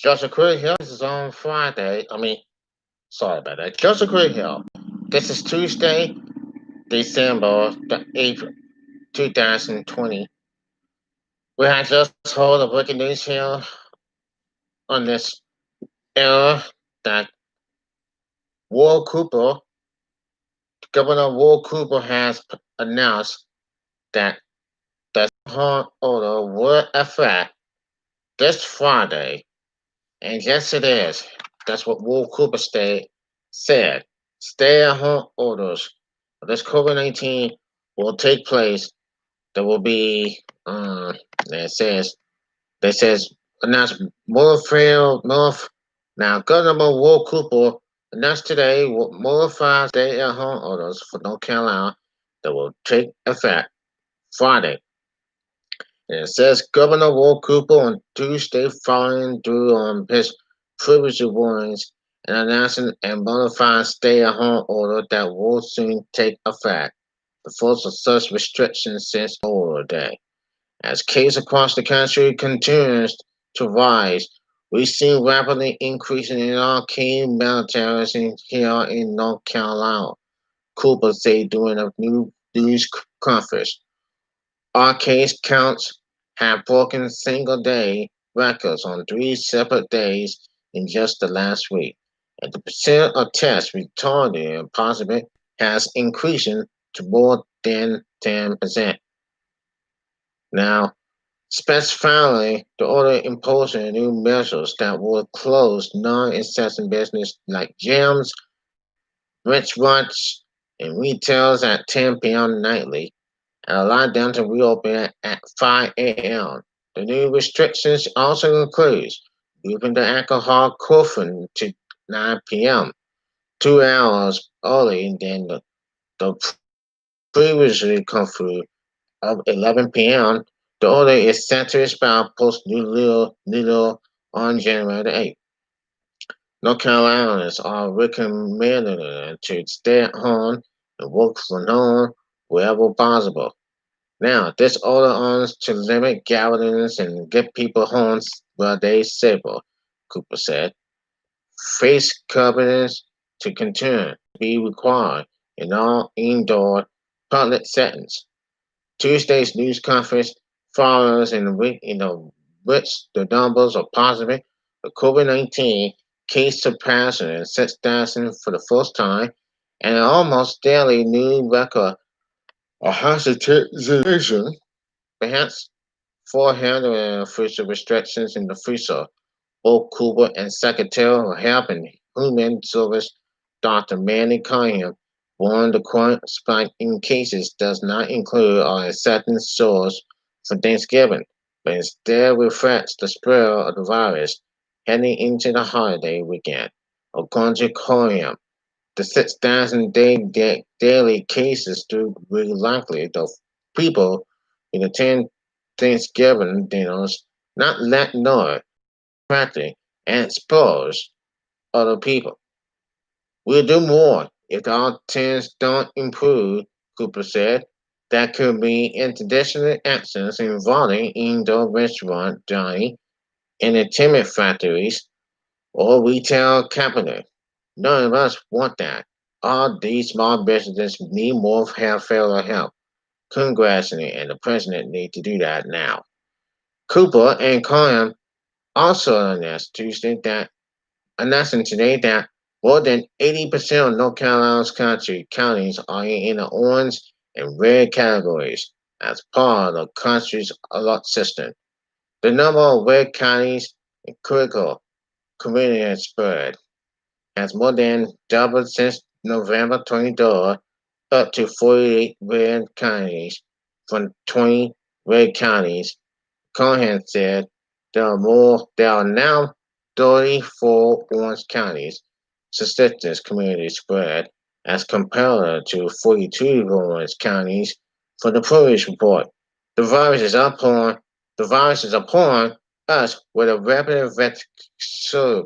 JoC Hill is on Friday. Sorry about that. JoC Hill. This is Tuesday, December the 8th, 2020. We had just heard a breaking news here on this era that Ward Cooper, Governor Ward Cooper has announced that the stay-at-home order will affect this Friday. And yes, it is. That's what Ward Cooper said. Stay-at-home orders for this COVID-19 will take place. There will be, it says, they says, announced North. Now, Governor Ward Cooper announced today modified stay-at-home orders for North Carolina that will take effect Friday. And it says Governor Ward Cooper on Tuesday following through on his previous warnings and announcing a modified stay-at-home order that will soon take effect. The first of such restrictions since Memorial Day. As cases across the country continues to rise, we see rapidly increasing in our key militaries here in North Carolina. Cooper said during a new news conference. Our case counts have broken single-day records on 3 separate days in just the last week, and the percent of tests retarded and positive has increased to more than 10%. Now, specifically, the order imposing new measures that will close non-essential business like gyms, restaurants, and retails at 10 p.m. nightly and allow them to reopen at 5 a.m. The new restrictions also include moving the alcohol curfew to 9 p.m., 2 hours earlier than the previously curfew of 11 p.m. The order is set to expire post New on January the 8th. North Carolinians are recommended to stay at home and work from home wherever possible. Now, this order aims to limit gatherings and get people home where they safer, Cooper said. Face coverings to continue to be required in all indoor public settings. Tuesday's news conference follows in a week in which the numbers of positive for COVID-19 case surpassing 6,000 for the first time and an almost daily new record of hospitalization, perhaps 400 official restrictions in the freezer. Both Cooper and Secretary of Health and Human Services Dr. Manny Cunningham warned the current spike in cases does not include or accepting source for Thanksgiving, but instead reflects the spread of the virus heading into the holiday weekend. According to Cunningham, the 6,000 daily cases do very likely the people who attend Thanksgiving dinners not let know practically and expose other people. We'll do more if our trends don't improve, Cooper said. That could be international actions involving indoor restaurant dining, entertainment factories, or retail capital. None of us want that. All these small businesses need more federal help. Congress and the president need to do that now. Cooper and Cohen also announcing today that more than 80% of North Carolina's counties are in the orange and red categories as part of the country's alert system. The number of red counties in critical community spread has more than doubled since November 23rd, up to 48 red counties from 20 red counties. Cohen said there are now 34 orange counties, statistics community spread, as compared to 42 orange counties for the previous report. The virus is upon us with a rapid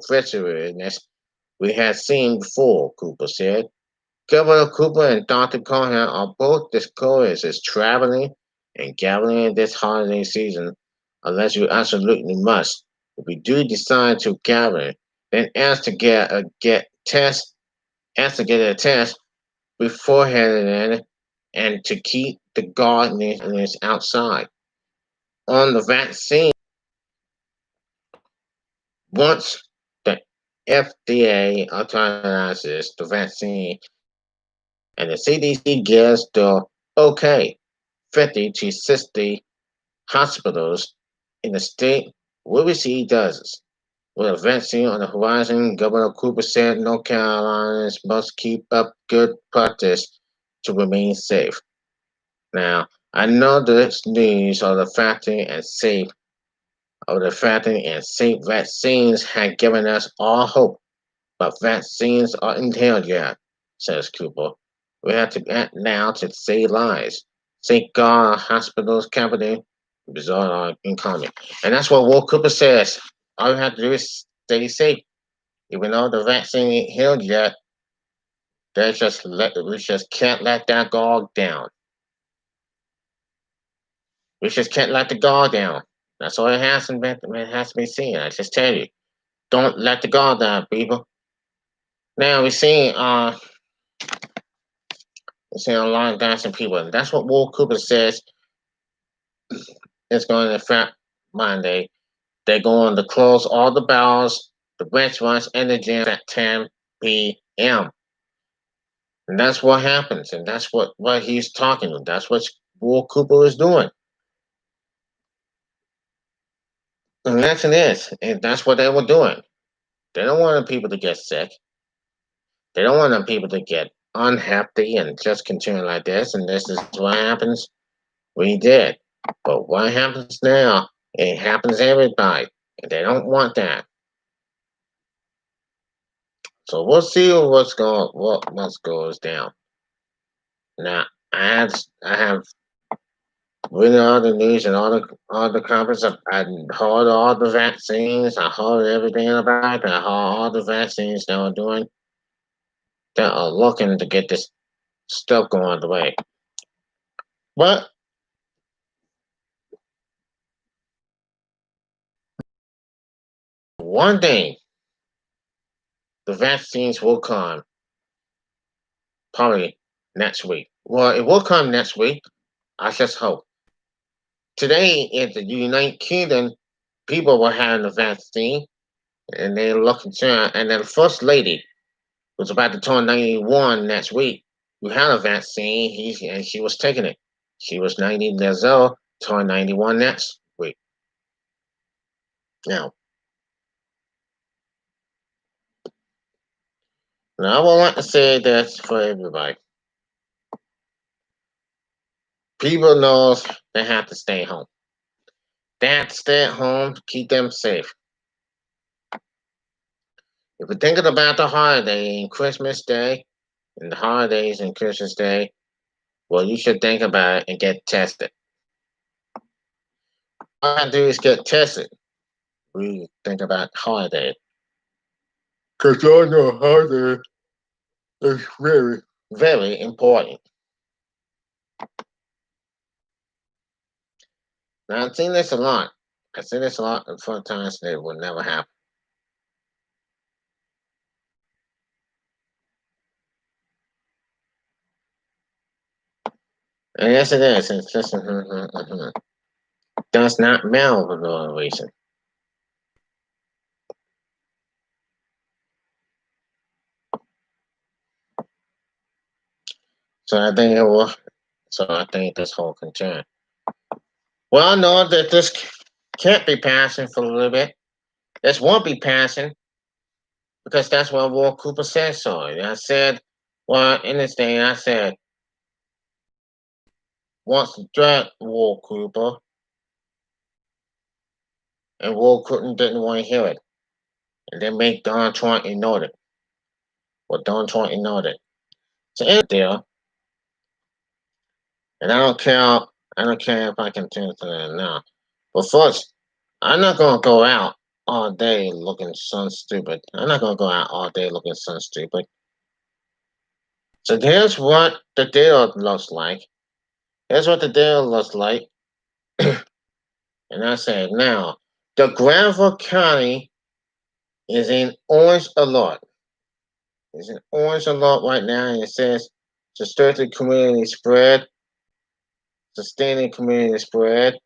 veteraness we had seen before, Cooper said. Governor Cooper and Dr. Cohen are both discouraged as traveling and gathering this holiday season unless you absolutely must, if we do decide to gather, then ask to ask to get a test beforehand and to keep the gardeners outside. On the vaccine, once the FDA authorizes the vaccine and the CDC gives the okay, 50 to 60 hospitals in the state will receive doses. With a vaccine on the horizon, Governor Cooper said North Carolinians must keep up good practice to remain safe. Now, I know this news of the factory and safe vaccines had given us all hope, but vaccines aren't here yet, says Cooper. We have to act now to save lives, safeguard our hospitals, capital, result our economy. And that's what Will Cooper says. All we have to do is stay safe. Even though the vaccine ain't healed yet, we just can't let that guard down. We just can't let the guard down. That's all it has to be seen. I just tell you. Don't let the guard down, people. Now we're seeing a lot of dancing people. And that's what Will Cooper says is going to affect Monday. They're going to close all the bars, the restaurants, and the gyms at 10 p.m. And that's what happens. And that's what he's talking about. That's what Will Cooper is doing. And that's it is. And that's what they were doing. They don't want the people to get sick. They don't want the people to get unhappy and just continue like this. And this is what happens. We did. But what happens now? It happens to everybody. And they don't want that. So we'll see what goes down. Now I have read all the news and all the conference. I heard all the vaccines. I heard everything about it. I heard all the vaccines they are doing. They are looking to get this stuff going the way. But one day the vaccines will come. Probably next week. Well, it will come next week. I just hope. Today in the United Kingdom, people were having the vaccine and they looking to, and then the first lady was about to turn 91 next week, who had a vaccine, and she was taking it. She was 90 years old, turned 91 next week. Now, I would want to say this for everybody. People knows they have to stay home. They have to stay at home to keep them safe. If you're thinking about the holiday and Christmas Day, and the holidays and Christmas Day, well, you should think about it and get tested. All I do is get tested. We think about holiday. Because I know holiday is very, very important. Now, I've seen this a lot. I've seen this a lot in front times that it will never happen. And yes, it is. It's just does not matter for no reason. So I think it will. So I think this whole concern. Well, I know that this can't be passing for a little bit. This won't be passing because that's what Will Cooper said so. And I said, well, in this thing, I said, wants to drag Will Cooper, and Will Cooper didn't want to hear it. And then make Donald Trump ignore it. Well, Donald Trump ignored it. So in there, and I don't care if I can turn to that now. But first, I'm not gonna go out all day looking sun stupid. I'm not gonna go out all day looking sun stupid. So here's what the deal looks like. Here's what the deal looks like. And I said, now, The Granville County is in orange alert. It's in orange alert right now, and it says sustaining community spread. Sustaining community spread.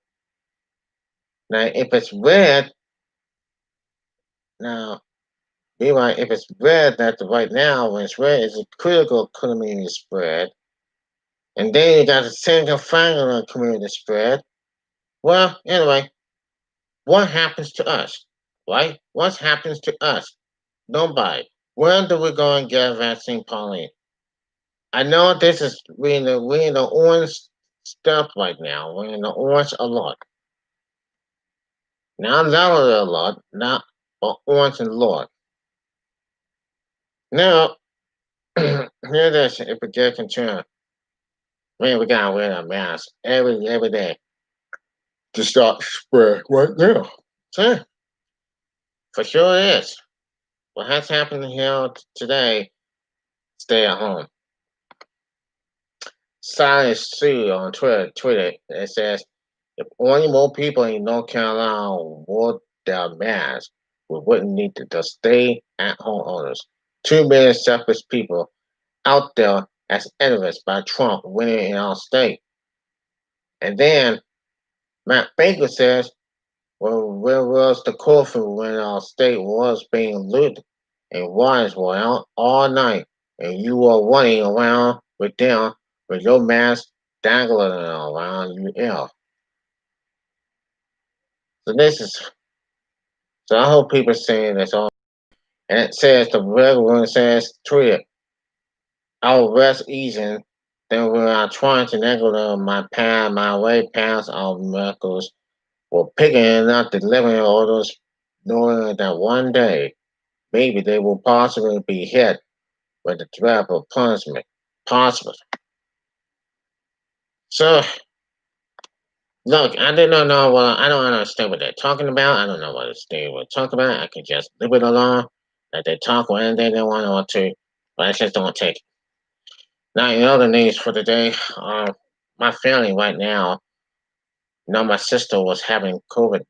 Now, if it's red, now, meanwhile, if it's red, that right now, when it's red, it's a critical community spread. And then you got the single family community spread. Well, anyway, what happens to us, right? What happens to us? Nobody. When do we go and get a vaccine, Pauline? I know this is we're in the orange stuff right now. We're in the orange alert. Not yellow alert, not orange alert. Now, here it is. If we get concerned, man, we gotta wear a mask every day to stop spread right now. So, for sure it is. What has happened here today? Stay at home. Silence Sue on Twitter. It says, if only more people in North Carolina wore their masks, we wouldn't need the stay at home orders. 2 million selfish people out there as evidenced by Trump winning in our state. And then Matt Baker says, well, where was the coffee when our state was being looted and wires were out all night and you were running around with them with your mask dangling around your ear? So this is so I hope people saying this all. And it says the red one says tweet our rest easing. Then we are trying to negotiate my way past our miracles. We're picking up delivery orders, knowing that one day maybe they will possibly be hit with the threat of punishment. Possible. So look, I did not know what I don't understand what they're talking about. I don't know what they were talking about. I can just leave it alone. Let they talk or anything they want to, but I just don't take it. Now, in other news for the day, my family right now, my sister was having COVID.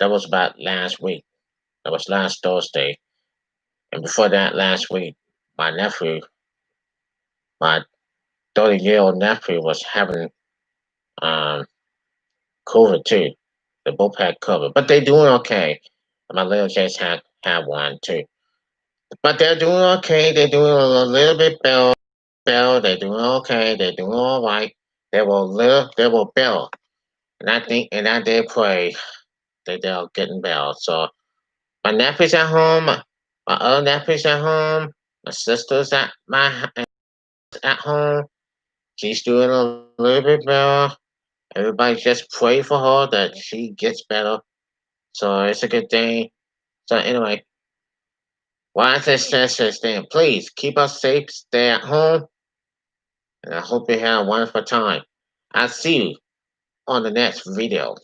That was about last week. That was last Thursday. And before that, last week, my nephew, my 30-year-old nephew, was having um, COVID too. They both had COVID, but they're doing okay. My little kids have one too. But they're doing okay. They're doing a little bit better. They're doing okay. They're doing all right. They will better. And I think, and I did pray that they're getting better. So my nephew's at home. My other nephew's at home. My sister's at home. She's doing a little bit better. Everybody just pray for her that she gets better. So it's a good thing. So anyway, why is this says then? Please keep us safe. Stay at home. And I hope you have a wonderful time. I'll see you on the next video.